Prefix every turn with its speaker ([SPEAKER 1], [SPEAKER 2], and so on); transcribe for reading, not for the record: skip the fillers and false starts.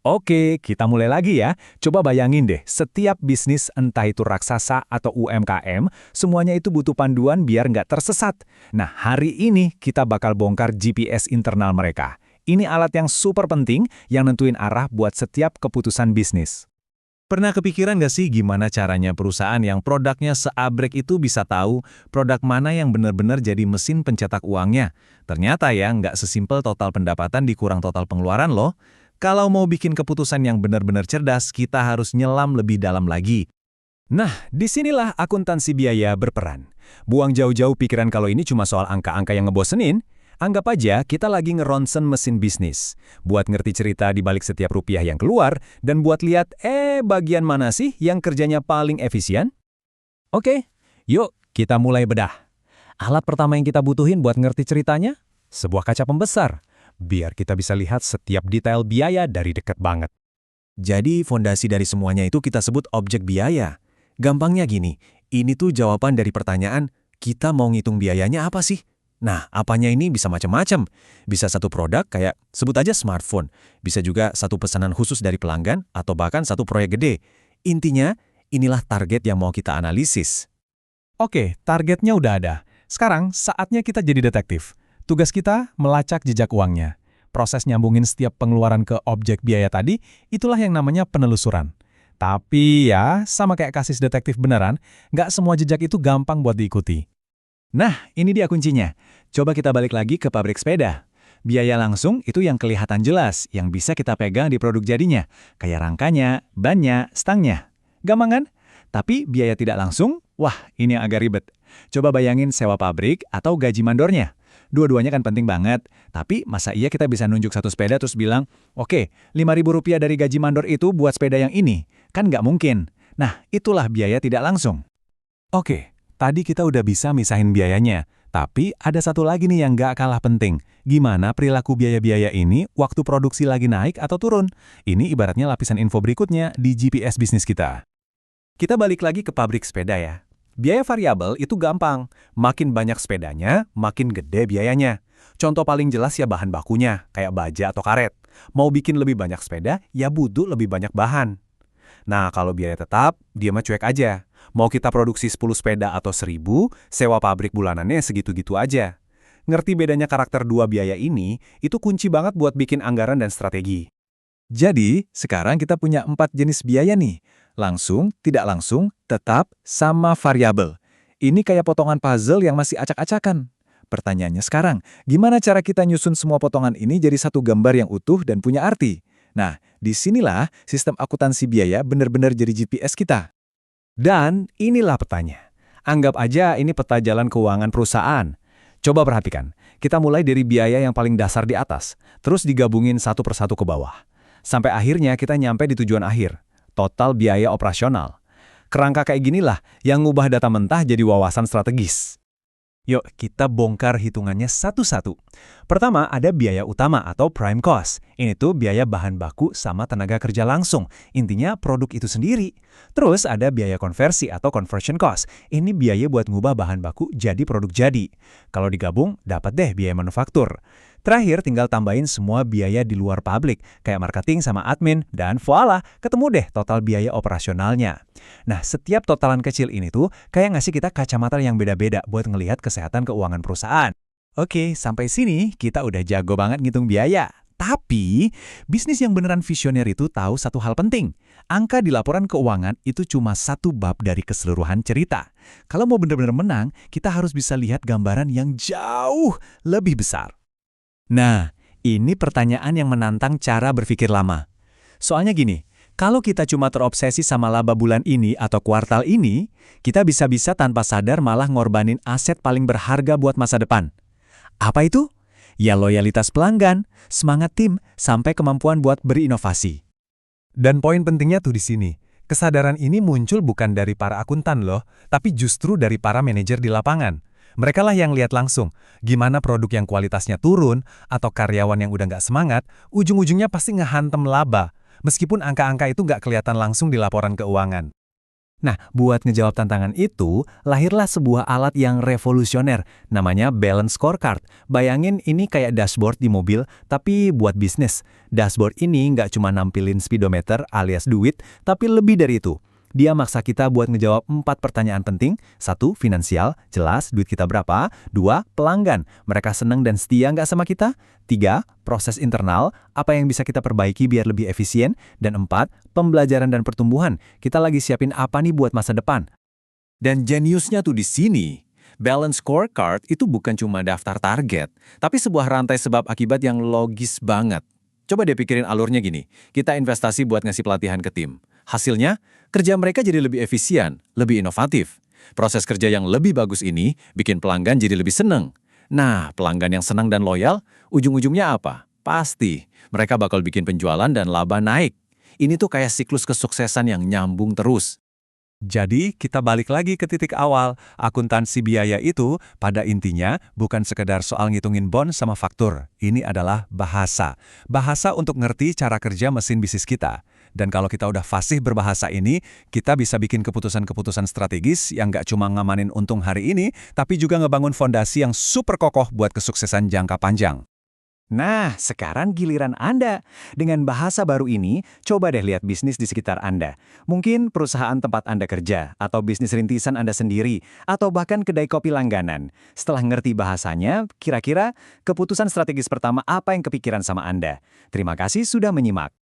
[SPEAKER 1] Oke, kita mulai lagi ya. Coba bayangin deh, setiap bisnis entah itu raksasa atau UMKM, semuanya itu butuh panduan biar nggak tersesat. Nah, hari ini kita bakal bongkar GPS internal mereka. Ini alat yang super penting yang nentuin arah buat setiap keputusan bisnis.
[SPEAKER 2] Pernah kepikiran nggak sih gimana caranya perusahaan yang produknya seabrek itu bisa tahu produk mana yang benar-benar jadi mesin pencetak uangnya? Ternyata ya nggak sesimpel total pendapatan dikurang total pengeluaran loh. Kalau mau bikin keputusan yang benar-benar cerdas, kita harus nyelam lebih dalam lagi.
[SPEAKER 1] Nah, disinilah akuntansi biaya berperan. Buang jauh-jauh pikiran kalau ini cuma soal angka-angka yang ngebosenin. Anggap aja kita lagi ngeronsen mesin bisnis. Buat ngerti cerita di balik setiap rupiah yang keluar, dan buat lihat, bagian mana sih yang kerjanya paling efisien? Oke, yuk kita mulai bedah. Alat pertama yang kita butuhin buat ngerti ceritanya? Sebuah kaca pembesar. Biar kita bisa lihat setiap detail biaya dari dekat banget.
[SPEAKER 2] Jadi fondasi dari semuanya itu kita sebut objek biaya. Gampangnya gini, ini tuh jawaban dari pertanyaan, kita mau ngitung biayanya apa sih? Nah, apanya ini bisa macam-macam. Bisa satu produk kayak sebut aja smartphone. Bisa juga satu pesanan khusus dari pelanggan atau bahkan satu proyek gede. Intinya, inilah target yang mau kita analisis.
[SPEAKER 1] Oke, targetnya udah ada. Sekarang saatnya kita jadi detektif. Tugas kita melacak jejak uangnya. Proses nyambungin setiap pengeluaran ke objek biaya tadi, itulah yang namanya penelusuran. Tapi ya, sama kayak kasus detektif beneran, nggak semua jejak itu gampang buat diikuti. Nah, ini dia kuncinya. Coba kita balik lagi ke pabrik sepeda. Biaya langsung itu yang kelihatan jelas, yang bisa kita pegang di produk jadinya. Kayak rangkanya, bannya, stangnya. Gampang kan? Tapi biaya tidak langsung, wah ini yang agak ribet. Coba bayangin sewa pabrik atau gaji mandornya. Dua-duanya kan penting banget, tapi masa iya kita bisa nunjuk satu sepeda terus bilang, oke, Rp5.000 dari gaji mandor itu buat sepeda yang ini? Kan nggak mungkin. Nah, itulah biaya tidak langsung. Oke, tadi kita udah bisa misahin biayanya, tapi ada satu lagi nih yang nggak kalah penting. Gimana perilaku biaya-biaya ini waktu produksi lagi naik atau turun? Ini ibaratnya lapisan info berikutnya di GPS bisnis kita. Kita balik lagi ke pabrik sepeda ya. Biaya variabel itu gampang. Makin banyak sepedanya, makin gede biayanya. Contoh paling jelas ya bahan bakunya, kayak baja atau karet. Mau bikin lebih banyak sepeda, ya butuh lebih banyak bahan. Nah, kalau biaya tetap, dia mah cuek aja. Mau kita produksi 10 sepeda atau 1.000, sewa pabrik bulanannya segitu-gitu aja. Ngerti bedanya karakter dua biaya ini, itu kunci banget buat bikin anggaran dan strategi. Jadi, sekarang kita punya 4 jenis biaya nih. Langsung, tidak langsung, tetap, sama variabel. Ini kayak potongan puzzle yang masih acak-acakan. Pertanyaannya sekarang, gimana cara kita nyusun semua potongan ini jadi satu gambar yang utuh dan punya arti? Nah, disinilah sistem akuntansi biaya benar-benar jadi GPS kita. Dan inilah petanya. Anggap aja ini peta jalan keuangan perusahaan. Coba perhatikan, kita mulai dari biaya yang paling dasar di atas, terus digabungin satu persatu ke bawah. Sampai akhirnya kita nyampe di tujuan akhir. Total biaya operasional. Kerangka kayak ginilah yang ngubah data mentah jadi wawasan strategis. Yuk, kita bongkar hitungannya satu-satu. Pertama, ada biaya utama atau prime cost. Ini tuh biaya bahan baku sama tenaga kerja langsung. Intinya produk itu sendiri. Terus ada biaya konversi atau conversion cost. Ini biaya buat ngubah bahan baku jadi produk jadi. Kalau digabung, dapat deh biaya manufaktur. Terakhir, tinggal tambahin semua biaya di luar pabrik, kayak marketing sama admin, dan voila, ketemu deh total biaya operasionalnya. Nah, setiap totalan kecil ini tuh kayak ngasih kita kacamata yang beda-beda buat ngelihat kesehatan keuangan perusahaan. Oke, sampai sini kita udah jago banget ngitung biaya. Tapi, bisnis yang beneran visioner itu tahu satu hal penting. Angka di laporan keuangan itu cuma satu bab dari keseluruhan cerita. Kalau mau bener-bener menang, kita harus bisa lihat gambaran yang jauh lebih besar. Nah, ini pertanyaan yang menantang cara berpikir lama. Soalnya gini, kalau kita cuma terobsesi sama laba bulan ini atau kuartal ini, kita bisa-bisa tanpa sadar malah ngorbanin aset paling berharga buat masa depan. Apa itu? Ya loyalitas pelanggan, semangat tim, sampai kemampuan buat berinovasi. Dan poin pentingnya tuh di sini. Kesadaran ini muncul bukan dari para akuntan loh, tapi justru dari para manajer di lapangan. Mereka lah yang lihat langsung, gimana produk yang kualitasnya turun, atau karyawan yang udah nggak semangat, ujung-ujungnya pasti ngehantem laba, meskipun angka-angka itu nggak kelihatan langsung di laporan keuangan.
[SPEAKER 2] Nah, buat ngejawab tantangan itu, lahirlah sebuah alat yang revolusioner, namanya Balance Scorecard. Bayangin ini kayak dashboard di mobil, tapi buat bisnis. Dashboard ini nggak cuma nampilin speedometer alias duit, tapi lebih dari itu. Dia maksa kita buat ngejawab 4 pertanyaan penting. 1. Finansial, jelas duit kita berapa. 2. Pelanggan, mereka senang dan setia nggak sama kita. 3. Proses internal, apa yang bisa kita perbaiki biar lebih efisien. Dan 4. Pembelajaran dan pertumbuhan, kita lagi siapin apa nih buat masa depan. Dan jeniusnya tuh di sini. Balance Scorecard itu bukan cuma daftar target, tapi sebuah rantai sebab akibat yang logis banget. Coba deh pikirin alurnya gini, kita investasi buat ngasih pelatihan ke tim. Hasilnya, kerja mereka jadi lebih efisien, lebih inovatif. Proses kerja yang lebih bagus ini bikin pelanggan jadi lebih seneng. Nah, pelanggan yang senang dan loyal, ujung-ujungnya apa? Pasti, mereka bakal bikin penjualan dan laba naik. Ini tuh kayak siklus kesuksesan yang nyambung terus.
[SPEAKER 1] Jadi, kita balik lagi ke titik awal. Akuntansi biaya itu, pada intinya, bukan sekedar soal ngitungin bon sama faktur. Ini adalah bahasa. Bahasa untuk ngerti cara kerja mesin bisnis kita. Dan kalau kita udah fasih berbahasa ini, kita bisa bikin keputusan-keputusan strategis yang nggak cuma ngamanin untung hari ini, tapi juga ngebangun fondasi yang super kokoh buat kesuksesan jangka panjang.
[SPEAKER 2] Nah, sekarang giliran Anda. Dengan bahasa baru ini, coba deh lihat bisnis di sekitar Anda. Mungkin perusahaan tempat Anda kerja, atau bisnis rintisan Anda sendiri, atau bahkan kedai kopi langganan. Setelah ngerti bahasanya, kira-kira keputusan strategis pertama apa yang kepikiran sama Anda? Terima kasih sudah menyimak.